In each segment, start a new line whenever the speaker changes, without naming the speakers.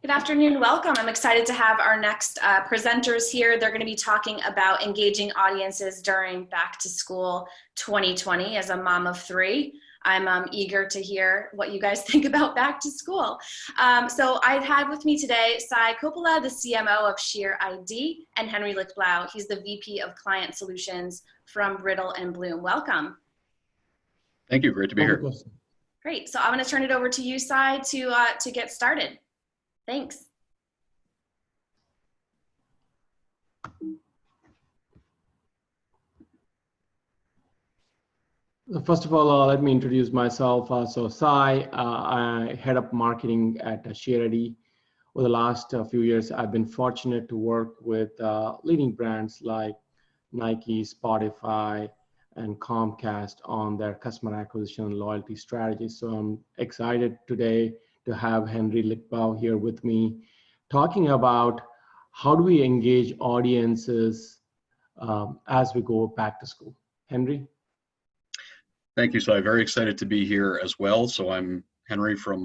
Good afternoon, welcome. I'm excited to have our next presenters here. They're going to be talking about engaging audiences during Back to School 2020. As a mom of three, I'm eager to hear what you guys think about back to school. So I've had with me today Sai Coppola, the CMO of Sheer ID, and Henry Lichtblau. He's the VP of Client Solutions from Brittle and Bloom. Welcome.
Thank you, great to be here.
Great, so I'm going to turn it over to you, Sai, to get started. Thanks.
First of all, let me introduce myself. So Sai, I head up marketing at Sheer. Over the last few years, I've been fortunate to work with leading brands like Nike, Spotify, and Comcast on their customer acquisition and loyalty strategies. So I'm excited today to have Henry Lichtblau here with me, talking about how do we engage audiences as we go back to school. Henry?
Thank you, Sai. Very excited to be here as well. So I'm Henry from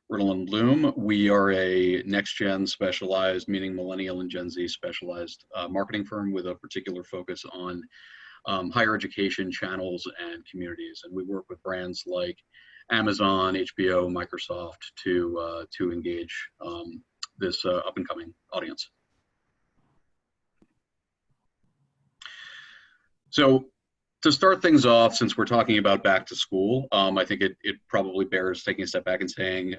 Brittle and Bloom. We are a next-gen specialized, meaning millennial and Gen Z specialized marketing firm with a particular focus on higher education channels and communities. And we work with brands like Amazon, HBO, Microsoft to engage this up-and-coming audience. So to start things off, since we're talking about back to school, I think it probably bears taking a step back and saying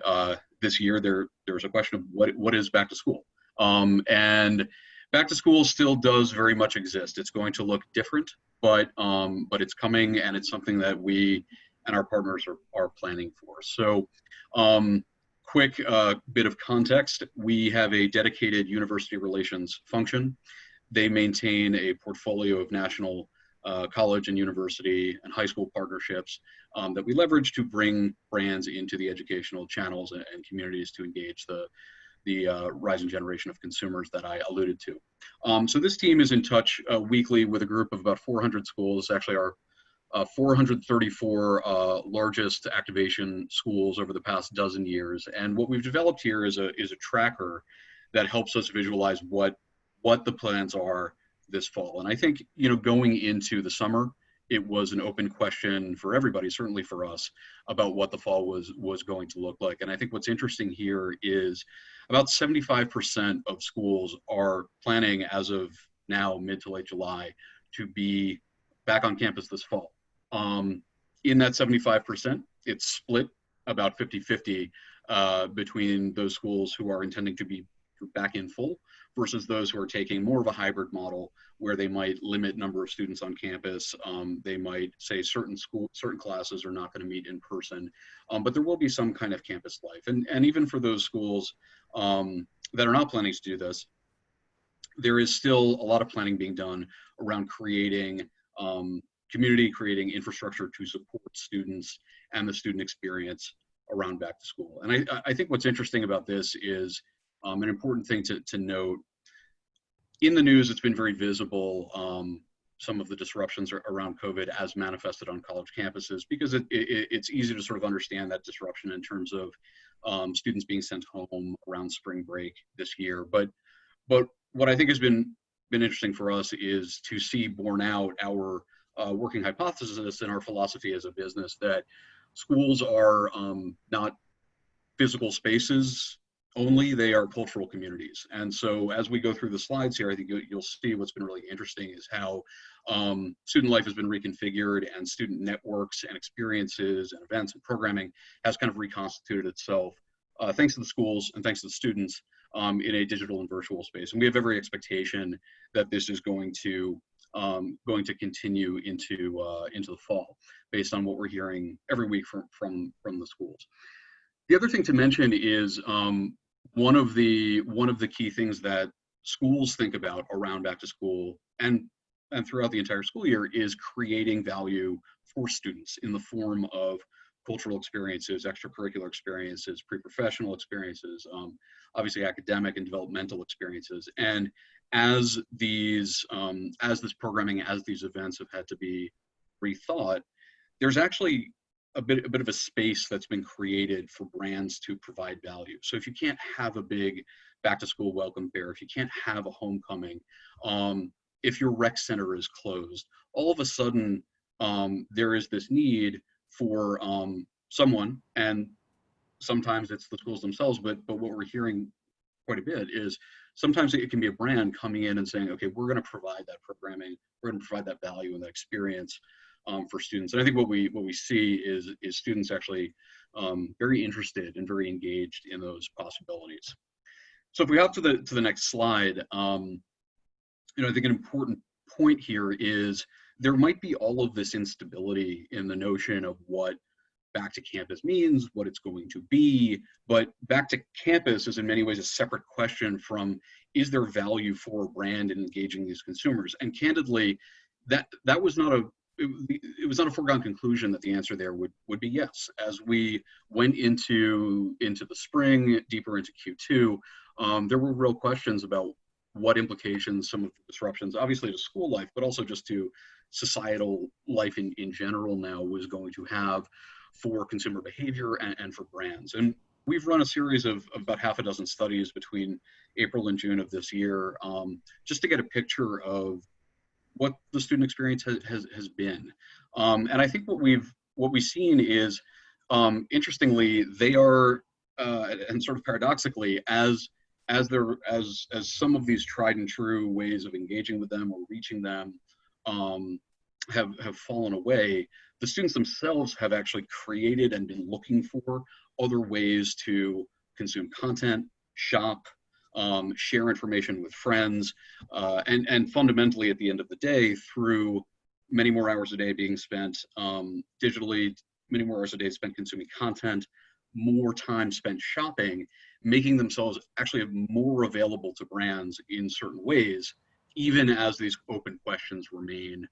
this year there's a question of what is back to school, and back to school still does very much exist. It's going to look different, but it's coming, and it's something that we and our partners are planning for. So quick bit of context, we have a dedicated university relations function. They maintain a portfolio of national college and university and high school partnerships that we leverage to bring brands into the educational channels and communities to engage the rising generation of consumers that I alluded to. So this team is in touch weekly with a group of about 400 schools, actually our 434 largest activation schools over the past dozen years. And what we've developed here is a tracker that helps us visualize what the plans are this fall. And I think, going into the summer, it was an open question for everybody, certainly for us, about what the fall was going to look like. And I think what's interesting here is about 75% of schools are planning as of now, mid to late July, to be back on campus this fall. In that 75%, it's split about 50-50 between those schools who are intending to be back in full versus those who are taking more of a hybrid model where they might limit number of students on campus. They might say certain classes are not going to meet in person, but there will be some kind of campus life. And even for those schools that are not planning to do this, there is still a lot of planning being done around creating community, creating infrastructure to support students and the student experience around back to school. And I think what's interesting about this is an important thing to note. In the news, it's been very visible, some of the disruptions around COVID as manifested on college campuses, because it's easy to sort of understand that disruption in terms of students being sent home around spring break this year. But what I think has been interesting for us is to see borne out our working hypothesis and our philosophy as a business that schools are not physical spaces only, they are cultural communities. And so as we go through the slides here, I think you'll see what's been really interesting is how student life has been reconfigured, and student networks and experiences and events and programming has kind of reconstituted itself thanks to the schools and thanks to the students in a digital and virtual space. And we have every expectation that this is going to continue into the fall, based on what we're hearing every week from the schools. The other thing to mention is one of the key things that schools think about around back to school and throughout the entire school year is creating value for students in the form of cultural experiences, extracurricular experiences, pre-professional experiences, obviously academic and developmental experiences. And as this programming, as these events have had to be rethought, there's actually a bit of a space that's been created for brands to provide value. So if you can't have a big back to school welcome fair, if you can't have a homecoming, if your rec center is closed, all of a sudden there is this need for someone, and sometimes it's the schools themselves, but what we're hearing quite a bit is sometimes it can be a brand coming in and saying, okay, we're going to provide that programming, we're going to provide that value and that experience for students. And I think what we see is students actually very interested and very engaged in those possibilities. So if we hop to the next slide, I think an important point here is there might be all of this instability in the notion of what back to campus means, what it's going to be, but back to campus is in many ways a separate question from, is there value for a brand in engaging these consumers? And candidly, that was not it was not a foregone conclusion that the answer there would be yes. As we went into the spring, deeper into Q2, there were real questions about what implications some of the disruptions, obviously to school life, but also just to societal life in general now was going to have for consumer behavior and for brands. And we've run a series of about half a dozen studies between April and June of this year, just to get a picture of what the student experience has been. And I think what we've seen is, interestingly, they are, and sort of paradoxically, as some of these tried and true ways of engaging with them or reaching them have fallen away, the students themselves have actually created and been looking for other ways to consume content, shop, share information with friends, and fundamentally at the end of the day, through many more hours a day being spent digitally, many more hours a day spent consuming content, more time spent shopping, making themselves actually more available to brands in certain ways, even as these open questions remain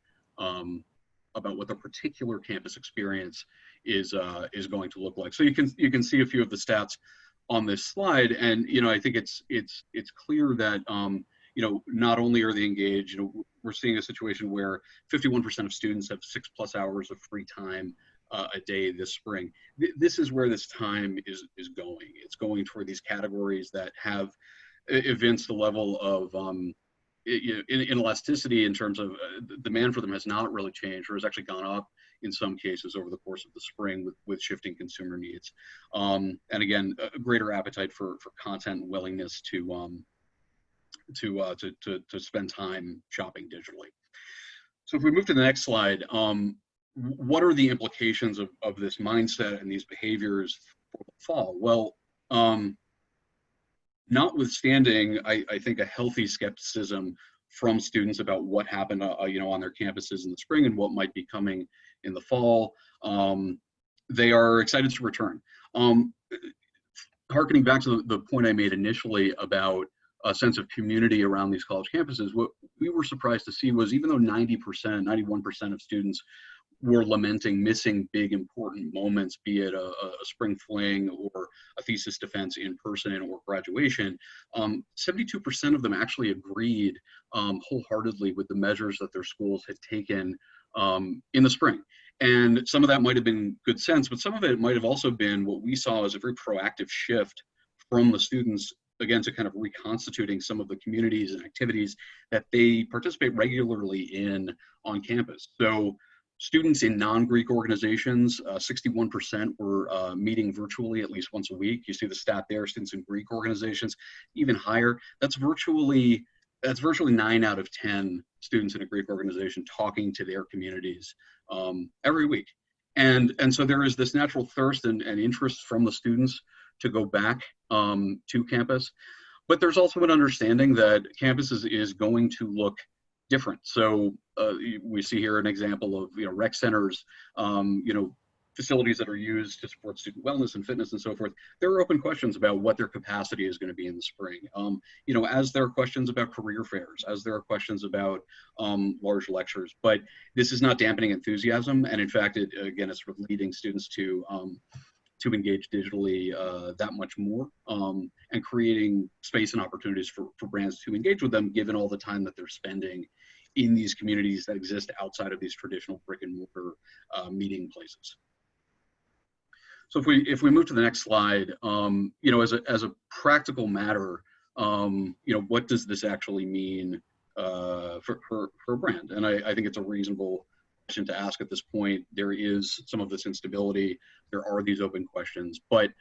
about what the particular campus experience is going to look like. So you can see a few of the stats on this slide, and I think it's clear that not only are they engaged, we're seeing a situation where 51% of students have 6+ hours of free time a day this spring. This is where this time is going. It's going toward these categories that have evinced the level of inelasticity in terms of demand for them has not really changed, or has actually gone up in some cases over the course of the spring with shifting consumer needs. And again, a greater appetite for content and willingness to spend time shopping digitally. So if we move to the next slide, what are the implications of this mindset and these behaviors for the fall? Well, notwithstanding, I think a healthy skepticism from students about what happened, on their campuses in the spring and what might be coming in the fall, they are excited to return. Harkening back to the point I made initially about a sense of community around these college campuses, what we were surprised to see was, even though 90%, 91% of students were lamenting missing big important moments, be it a spring fling or a thesis defense in person or graduation, 72% of them actually agreed wholeheartedly with the measures that their schools had taken in the spring. And some of that might have been good sense, but some of it might have also been what we saw as a very proactive shift from the students, again, to kind of reconstituting some of the communities and activities that they participate regularly in on campus. So students in non-Greek organizations, 61% were meeting virtually at least once a week. You see the stat there. Students in Greek organizations, even higher. That's virtually 9 out of 10 students in a Greek organization talking to their communities every week. And so there is this natural thirst and interest from the students to go back to campus. But there's also an understanding that campus is going to look different. So we see here an example of rec centers, facilities that are used to support student wellness and fitness and so forth. There are open questions about what their capacity is going to be in the spring. As there are questions about career fairs, as there are questions about large lectures, but this is not dampening enthusiasm. And in fact, it's sort of leading students to engage digitally that much more, and creating space and opportunities for brands to engage with them, given all the time that they're spending in these communities that exist outside of these traditional brick and mortar meeting places. So if we move to the next slide, you know, as a practical matter, you know, what does this actually mean for a brand? And I think it's a reasonable question to ask at this point. There is some of this instability. There are these open questions, but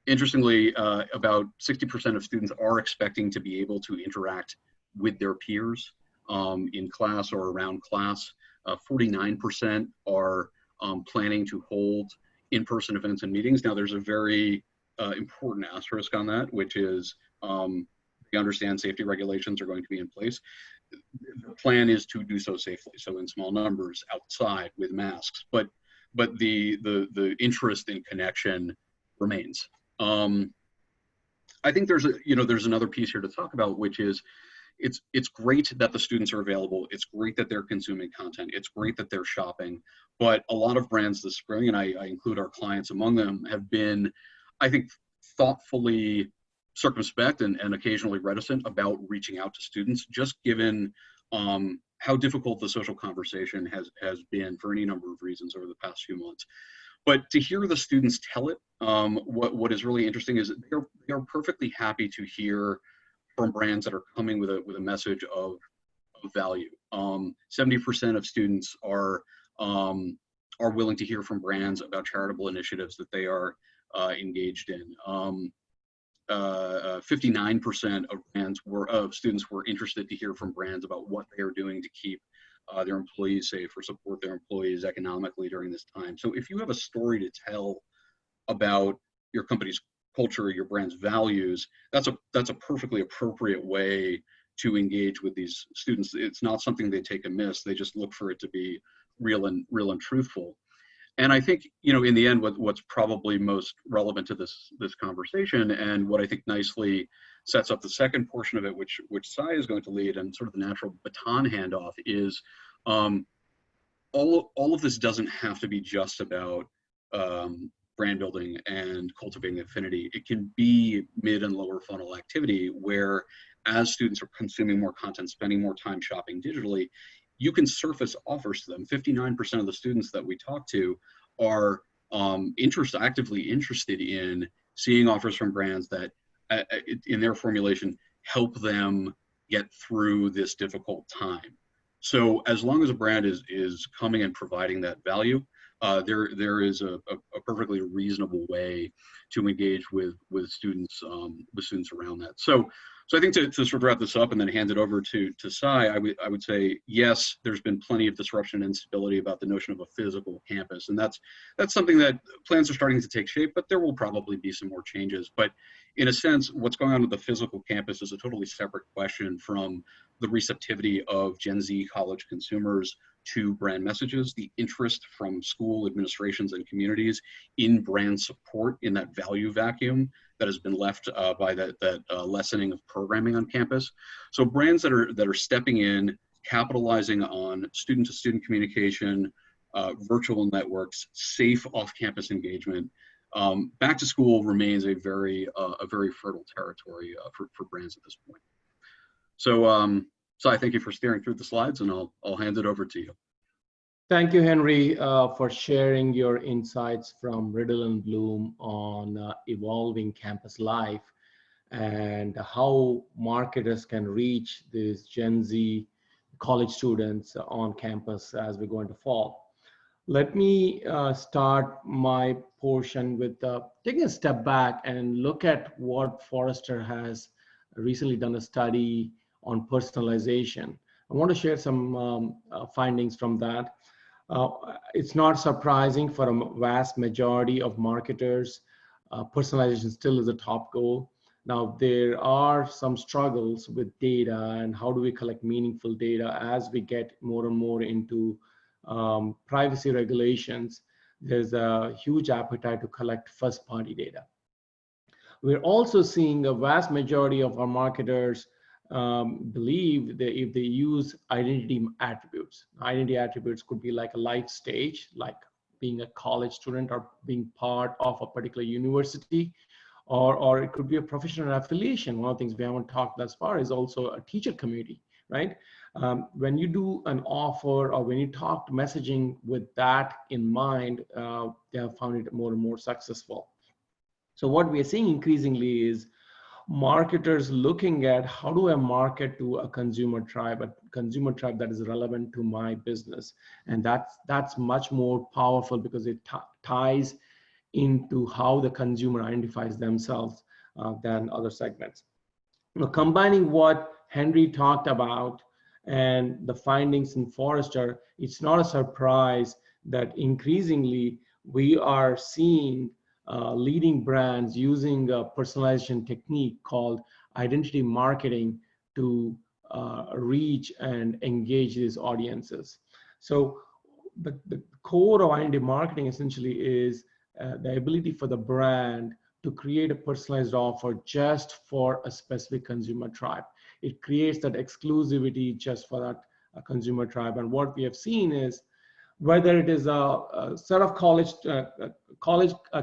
interestingly, about 60% of students are expecting to be able to interact with their peers in class or around class. 49% are planning to hold in-person events and meetings. Now, there's a very important asterisk on that, which is they understand safety regulations are going to be in place. The plan is to do so safely, so in small numbers, outside with masks. But the interest in connection remains. I think there's another piece here to talk about, which is it's great that the students are available. It's great that they're consuming content. It's great that they're shopping. But a lot of brands this spring, and I include our clients among them, have been, I think, thoughtfully circumspect and occasionally reticent about reaching out to students, just given how difficult the social conversation has been for any number of reasons over the past few months. But to hear the students tell it, what is really interesting is they're perfectly happy to hear from brands that are coming with a message of value. 70% of students are willing to hear from brands about charitable initiatives that they are engaged in. 59% of students were interested to hear from brands about what they are doing to keep their employees safe or support their employees economically during this time. So if you have a story to tell about your company's culture, your brand's values, that's a perfectly appropriate way to engage with these students. It's not something they take amiss. They just look for it to be real and truthful. And I think, you know, in the end, what's probably most relevant to this conversation, and what I think nicely sets up the second portion of it, which Sai is going to lead, and sort of the natural baton handoff, is all of this doesn't have to be just about brand building and cultivating affinity. It can be mid and lower funnel activity where, as students are consuming more content, spending more time shopping digitally, you can surface offers to them. 59% of the students that we talk to are actively interested in seeing offers from brands that, in their formulation, help them get through this difficult time. So as long as a brand is coming and providing that value, there is a perfectly reasonable way to engage with students around that. So I think to sort of wrap this up and then hand it over to Sai, I would say, yes, there's been plenty of disruption and instability about the notion of a physical campus. And that's something that plans are starting to take shape, but there will probably be some more changes. But in a sense, what's going on with the physical campus is a totally separate question from the receptivity of Gen Z college consumers to brand messages, the interest from school administrations and communities in brand support in that value vacuum that has been left by that lessening of programming on campus. So brands that are stepping in, capitalizing on student-to-student communication, virtual networks, safe off-campus engagement. Back to school remains a very fertile territory for brands at this point. So I thank you for steering through the slides, and I'll hand it over to you.
Thank you, Henry, for sharing your insights from Riddle and Bloom on evolving campus life and how marketers can reach these Gen Z college students on campus as we go into fall. Let me start my portion with taking a step back and look at what Forrester has recently done a study on personalization. I want to share some findings from that. It's not surprising for a vast majority of marketers, personalization still is a top goal. Now, there are some struggles with data and how do we collect meaningful data as we get more and more into privacy regulations. There's a huge appetite to collect first-party data. We're also seeing a vast majority of our marketers believe that if they use identity attributes could be like a life stage, like being a college student or being part of a particular university, or it could be a professional affiliation. One of the things we haven't talked thus far is also a teacher community, right? When you do an offer or when you talk messaging with that in mind, they have found it more and more successful. So what we are seeing increasingly is marketers looking at how do I market to a consumer tribe that is relevant to my business, and that's much more powerful because it ties into how the consumer identifies themselves than other segments. Now, combining what Henry talked about and the findings in Forrester, it's not a surprise that increasingly we are seeing leading brands using a personalization technique called identity marketing to reach and engage these audiences. So the core of identity marketing essentially is the ability for the brand to create a personalized offer just for a specific consumer tribe. It creates that exclusivity just for that consumer tribe. And what we have seen is whether it is a set of college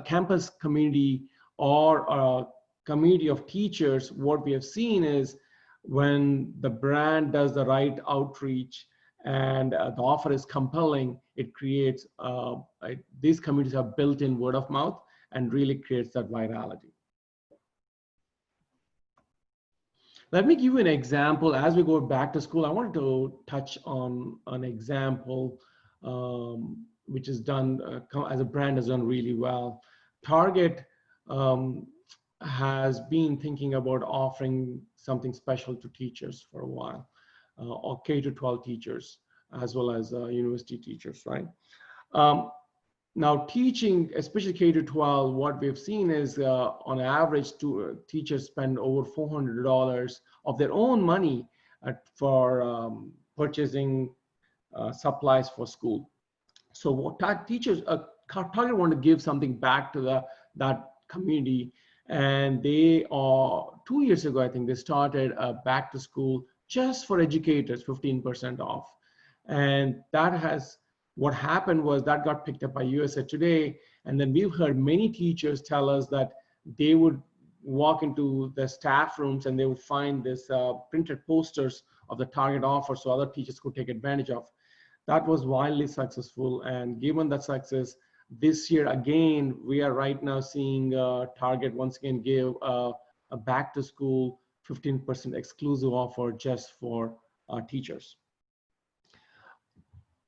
campus community or a community of teachers, what we have seen is when the brand does the right outreach and the offer is compelling, it creates, these communities have built-in word of mouth and really creates that virality. Let me give you an example. As we go back to school, I wanted to touch on an example which is done, as a brand has done really well. Target has been thinking about offering something special to teachers for a while, or K-12 teachers, as well as university teachers, right? Now teaching, especially K-12, what we've seen is on average, teachers spend over $400 of their own money for purchasing supplies for school. So what teachers, Target want to give something back to that community, and they are 2 years ago, I think they started a back to school just for educators, 15% off, and what happened was that got picked up by USA Today, and then we've heard many teachers tell us that they would walk into the staff rooms and they would find this printed posters of the Target offer so other teachers could take advantage of. That was wildly successful, and given that success, this year again, we are right now seeing Target once again give a back to school 15% exclusive offer just for teachers.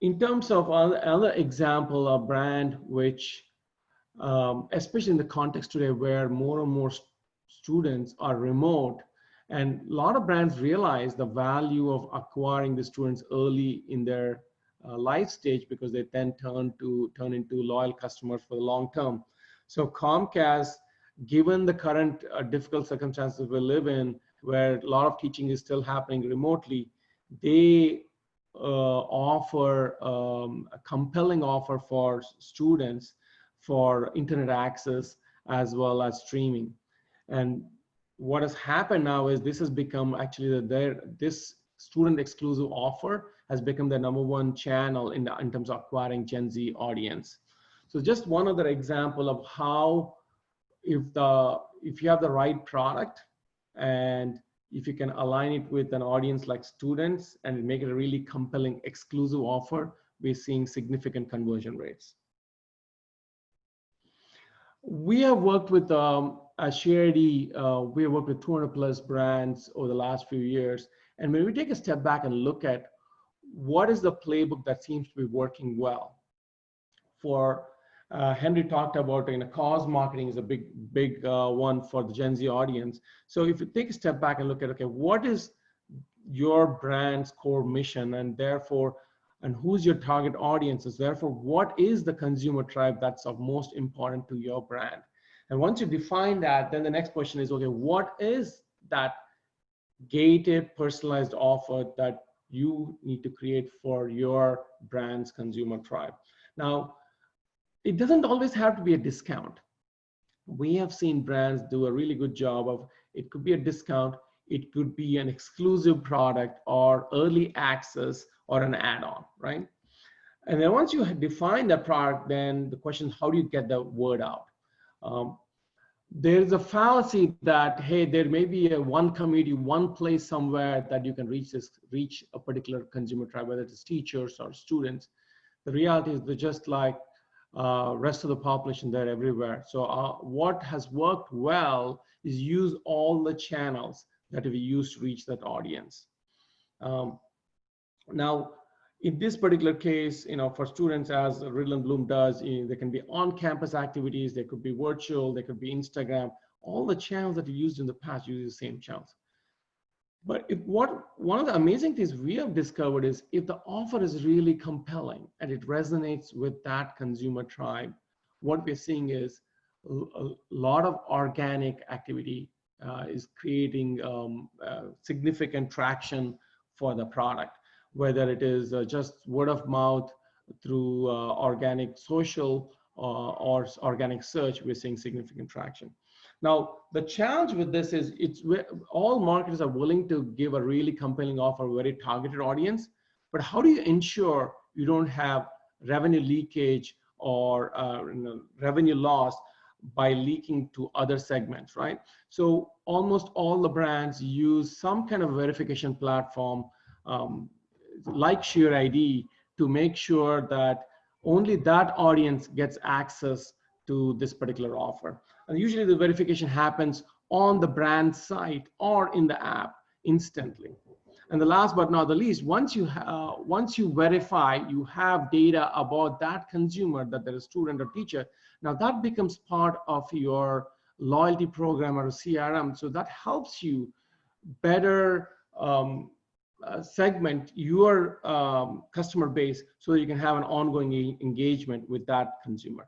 In terms of another example, a brand which, especially in the context today where more and more students are remote, and a lot of brands realize the value of acquiring the students early in their life stage because they then turn into loyal customers for the long term. So Comcast, given the current difficult circumstances we live in, where a lot of teaching is still happening remotely, they offer a compelling offer for students for internet access as well as streaming. And what has happened now is this has become actually this student exclusive offer has become the #1 channel in terms of acquiring Gen Z audience. So just one other example of how if you have the right product and if you can align it with an audience like students and make it a really compelling exclusive offer, we're seeing significant conversion rates. We have worked with Charity, we have worked with 200+ brands over the last few years. And when we take a step back and look at what is the playbook that seems to be working well, for Henry talked about, cause marketing is a big one for the Gen Z audience. So if you take a step back and look at, okay, what is your brand's core mission, and therefore, and who's your target audiences? Therefore, what is the consumer tribe that's of most important to your brand? And once you define that, then the next question is, okay, what is that gated, personalized offer that you need to create for your brand's consumer tribe? Now, it doesn't always have to be a discount. We have seen brands do a really good job of, it could be a discount, it could be an exclusive product or early access or an add-on, right? And then once you define that product, then the question is, how do you get the word out? there's a fallacy that, hey, there may be a one community, one place somewhere that you can reach a particular consumer tribe, whether it's teachers or students. The reality is they're just like rest of the population, they're everywhere. So what has worked well is use all the channels that we use to reach that audience. Now, in this particular case, for students, as Riddle and Bloom does, there can be on-campus activities, there could be virtual, there could be Instagram, all the channels that you used in the past use the same channels. But one of the amazing things we have discovered is if the offer is really compelling and it resonates with that consumer tribe, what we're seeing is a lot of organic activity is creating significant traction for the product, whether it is just word of mouth through organic social or organic search, we're seeing significant traction. Now, the challenge with this is all marketers are willing to give a really compelling offer, a very targeted audience, but how do you ensure you don't have revenue leakage or revenue loss by leaking to other segments, right? So almost all the brands use some kind of verification platform like ShareID to make sure that only that audience gets access to this particular offer. And usually the verification happens on the brand site or in the app instantly. And the last but not the least, once you verify, you have data about that consumer, that they're a student or teacher. Now that becomes part of your loyalty program or CRM. So that helps you better segment your customer base so that you can have an ongoing engagement with that consumer.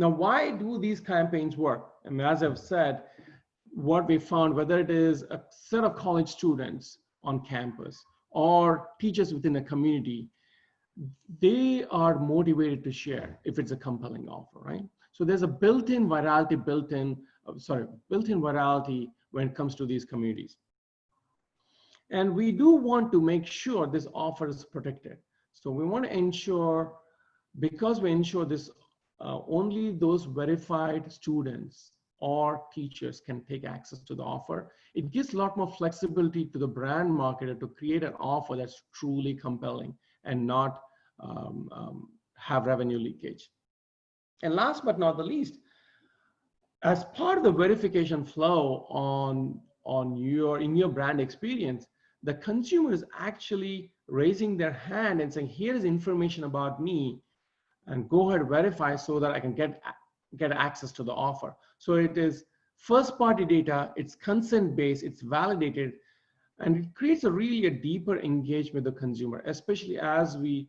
Now, why do these campaigns work? I mean, as I've said, what we found, whether it is a set of college students on campus or teachers within a community, they are motivated to share if it's a compelling offer, right? So there's a built-in virality, built-in virality when it comes to these communities. And we do want to make sure this offer is protected. So we want to ensure, because we ensure this, only those verified students or teachers can take access to the offer. It gives a lot more flexibility to the brand marketer to create an offer that's truly compelling and not have revenue leakage. And last but not the least, as part of the verification flow in your brand experience, the consumer is actually raising their hand and saying, here's information about me, and go ahead and verify so that I can get access to the offer. So it is first party data, it's consent based, it's validated, and it creates a deeper engagement with the consumer, especially as the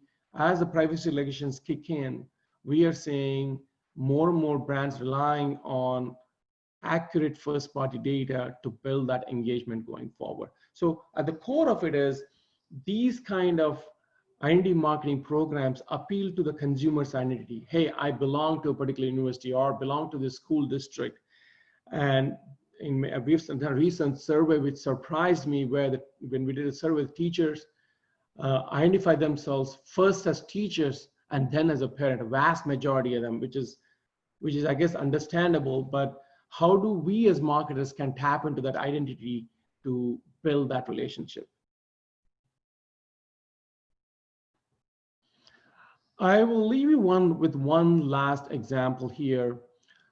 privacy regulations kick in. We are seeing more and more brands relying on accurate first party data to build that engagement going forward. So at the core of it is these kind of identity marketing programs appeal to the consumer's identity. Hey, I belong to a particular university or belong to this school district. And we've done a recent survey which surprised me, where when we did a survey with teachers, identify themselves first as teachers and then as a parent, a vast majority of them, which is I guess understandable, but how do we as marketers can tap into that identity to build that relationship? I will leave you with one last example here.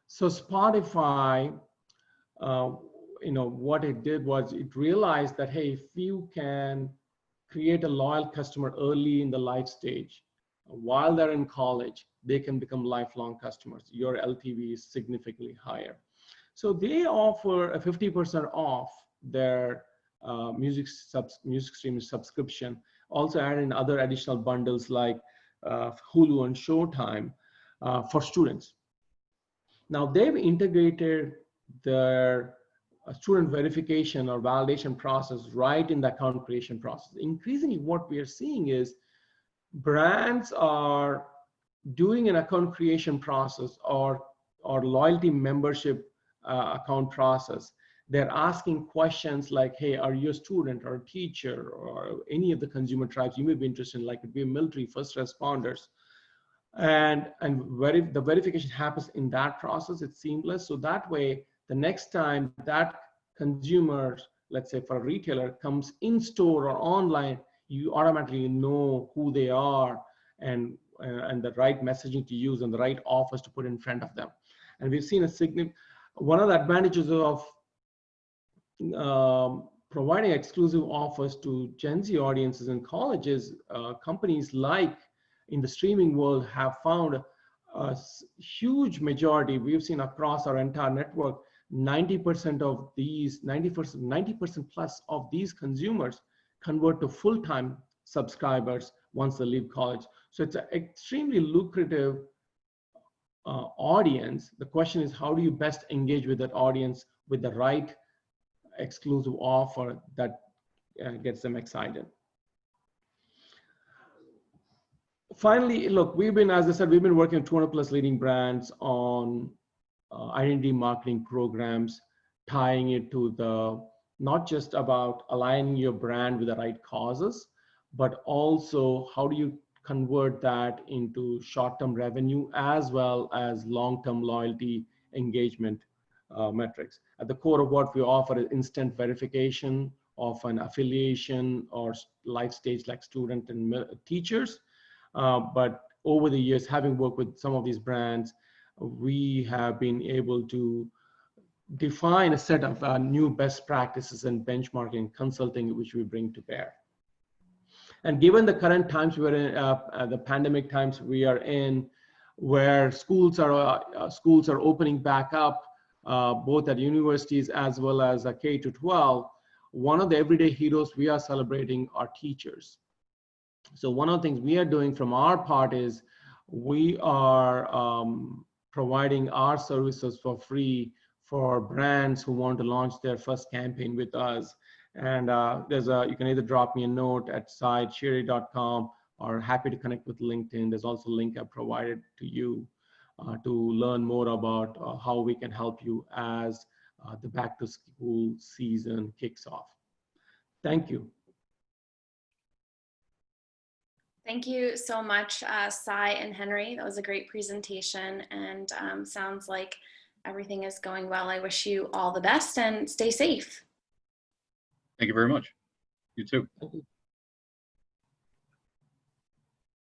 So Spotify, what it did was it realized that, hey, if you can create a loyal customer early in the life stage, while they're in college, they can become lifelong customers. Your LTV is significantly higher. So they offer a 50% off their music streaming subscription. Also add in other additional bundles like Hulu and Showtime for students. Now they've integrated their student verification or validation process right in the account creation process. Increasingly, what we are seeing is brands are doing an account creation process or loyalty membership account process. They're asking questions like, hey, are you a student or a teacher or any of the consumer tribes you may be interested in, like it be military, first responders? the verification happens in that process. It's seamless. So that way, the next time that consumer, let's say for a retailer, comes in store or online, you automatically know who they are and the right messaging to use and the right offers to put in front of them. And we've seen a significant, one of the advantages of providing exclusive offers to Gen Z audiences in colleges, companies like in the streaming world have found a huge majority. We've seen across our entire network, 90% of these, 90% plus of these consumers convert to full-time subscribers once they leave college. So it's an extremely lucrative audience. The question is, how do you best engage with that audience with the right exclusive offer that gets them excited? Finally, look, as I said, we've been working with 200 plus leading brands on identity marketing programs, tying it to not just about aligning your brand with the right causes, but also how do you convert that into short-term revenue as well as long-term loyalty engagement metrics. At the core of what we offer is instant verification of an affiliation or life stage like student and teachers. But over the years, having worked with some of these brands, we have been able to define a set of new best practices and benchmarking consulting, which we bring to bear. And given the current times we're in, the pandemic times we are in, where schools are opening back up, both at universities as well as K to 12, one of the everyday heroes we are celebrating are teachers. So one of the things we are doing from our part is we are providing our services for free for brands who want to launch their first campaign with us. And you can either drop me a note at site.cheery.com or happy to connect with LinkedIn. There's also a link I provided to you to learn more about how we can help you as the back to school season kicks off. Thank you.
Thank you so much, Sai and Henry. That was a great presentation and sounds like everything is going well. I wish you all the best and stay safe.
Thank you very much. You too.
Thank you.